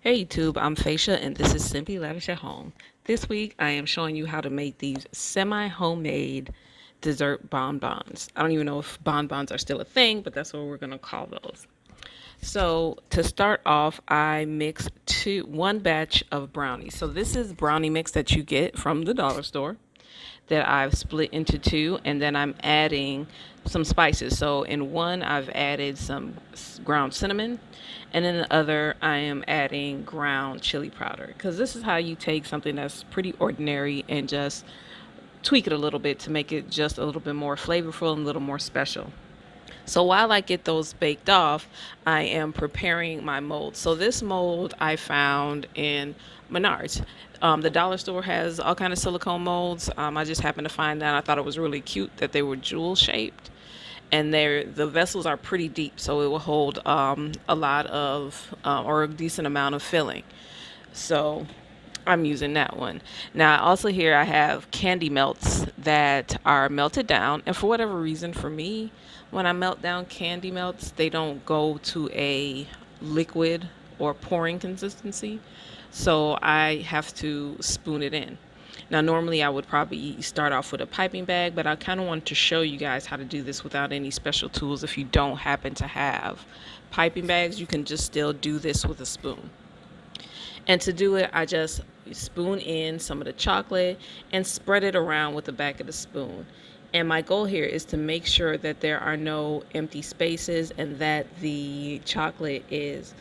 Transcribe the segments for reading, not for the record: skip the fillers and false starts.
Hey YouTube, I'm Faisha and this is Simply Lavish at Home. This week I am showing you how to make these semi-homemade dessert bonbons. I don't even know if bonbons are still a thing, but that's what we're going to call those. So to start off, I mix one batch of brownies. So this is brownie mix that you get from the dollar store that I've split into two, and then I'm adding some spices. So in one, I've added some ground cinnamon, and in the other, I am adding ground chili powder. Because this is how you take something that's pretty ordinary and just tweak it a little bit to make it just a little bit more flavorful and a little more special. So while I get those baked off, I am preparing my mold. So this mold I found in Menards. The dollar store has all kind of silicone molds. I just happened to find that. I thought it was really cute that they were jewel shaped, and the vessels are pretty deep, so it will hold a lot of or a decent amount of filling. So I'm using that one. Now, also here I have candy melts that are melted down. And for whatever reason, for me, when I melt down candy melts, they don't go to a liquid or pouring consistency. So I have to spoon it in. Now, normally I would probably start off with a piping bag, but I kind of want to show you guys how to do this without any special tools. If you don't happen to have piping bags, you can just still do this with a spoon. And to do it, I just spoon in some of the chocolate and spread it around with the back of the spoon. And my goal here is to make sure that there are no empty spaces and that the chocolate is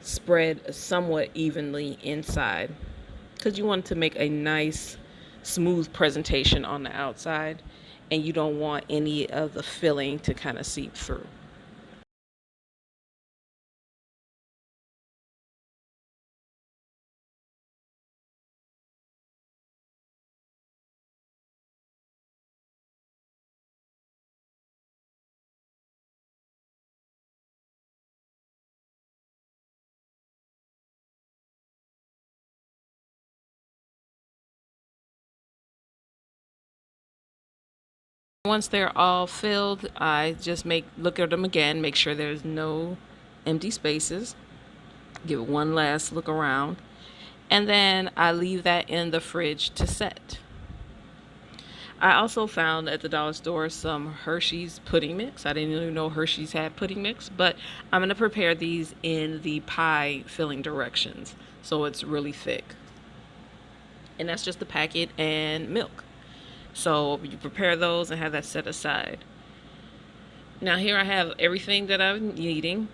spread somewhat evenly inside, because you want to make a nice smooth presentation on the outside and you don't want any of the filling to kind of seep through. Once they're all filled, I just look at them again, make sure there's no empty spaces. Give it one last look around, and then I leave that in the fridge to set. I also found at the dollar store some Hershey's pudding mix. I didn't even know Hershey's had pudding mix, but I'm going to prepare these in the pie filling directions so it's really thick. And that's just the packet and milk. So you prepare those and have that set aside. Now here I have everything that I'm needing.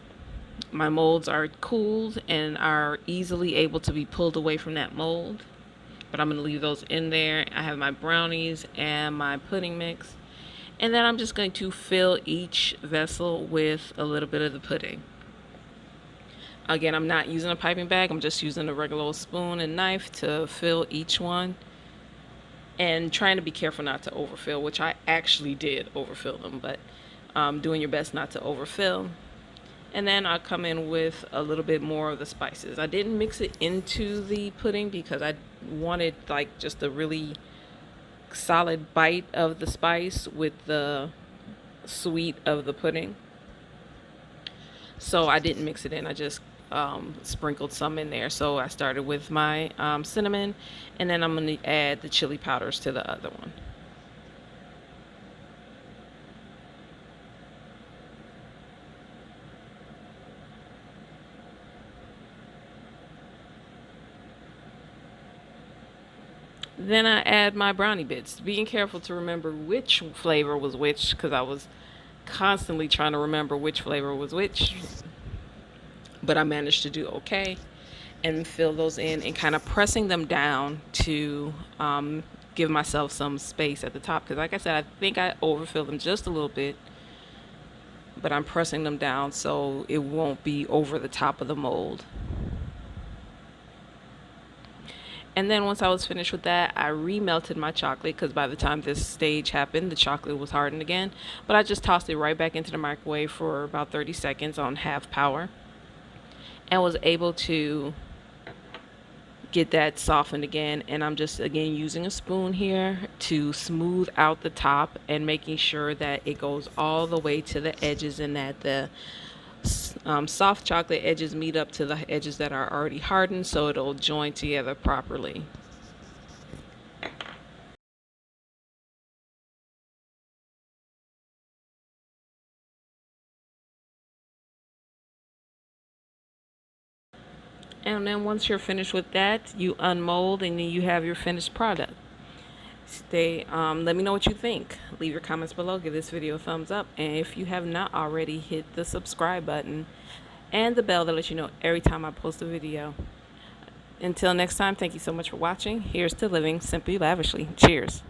My molds are cooled and are easily able to be pulled away from that mold, but I'm going to leave those in there. I have my brownies and my pudding mix, and then I'm just going to fill each vessel with a little bit of the pudding. Again, I'm not using a piping bag, I'm just using a regular old spoon and knife to fill each one, and trying to be careful not to overfill, which I actually did overfill them, but doing your best not to overfill. And then I'll come in with a little bit more of the spices. I didn't mix it into the pudding because I wanted like just a really solid bite of the spice with the sweet of the pudding. So I didn't mix it in. I just sprinkled some in there. So I started with my cinnamon, and then I'm going to add the chili powders to the other one. Then I add my brownie bits, being careful to remember which flavor was which, because I was constantly trying to remember which flavor was which, but I managed to do okay. And fill those in and kind of pressing them down to give myself some space at the top, because like I said, I think I overfilled them just a little bit, but I'm pressing them down so it won't be over the top of the mold. And then once I was finished with that, I remelted my chocolate, because by the time this stage happened, the chocolate was hardened again. But I just tossed it right back into the microwave for about 30 seconds on half power, and was able to get that softened again. And I'm just again using a spoon here to smooth out the top and making sure that it goes all the way to the edges and that the soft chocolate edges meet up to the edges that are already hardened, so it'll join together properly. And then once you're finished with that, you unmold and then you have your finished product. Let me know what you think. Leave your comments below. Give this video a thumbs up. And if you have not already, hit the subscribe button and the bell to let you know every time I post a video. Until next time, thank you so much for watching. Here's to living simply lavishly. Cheers.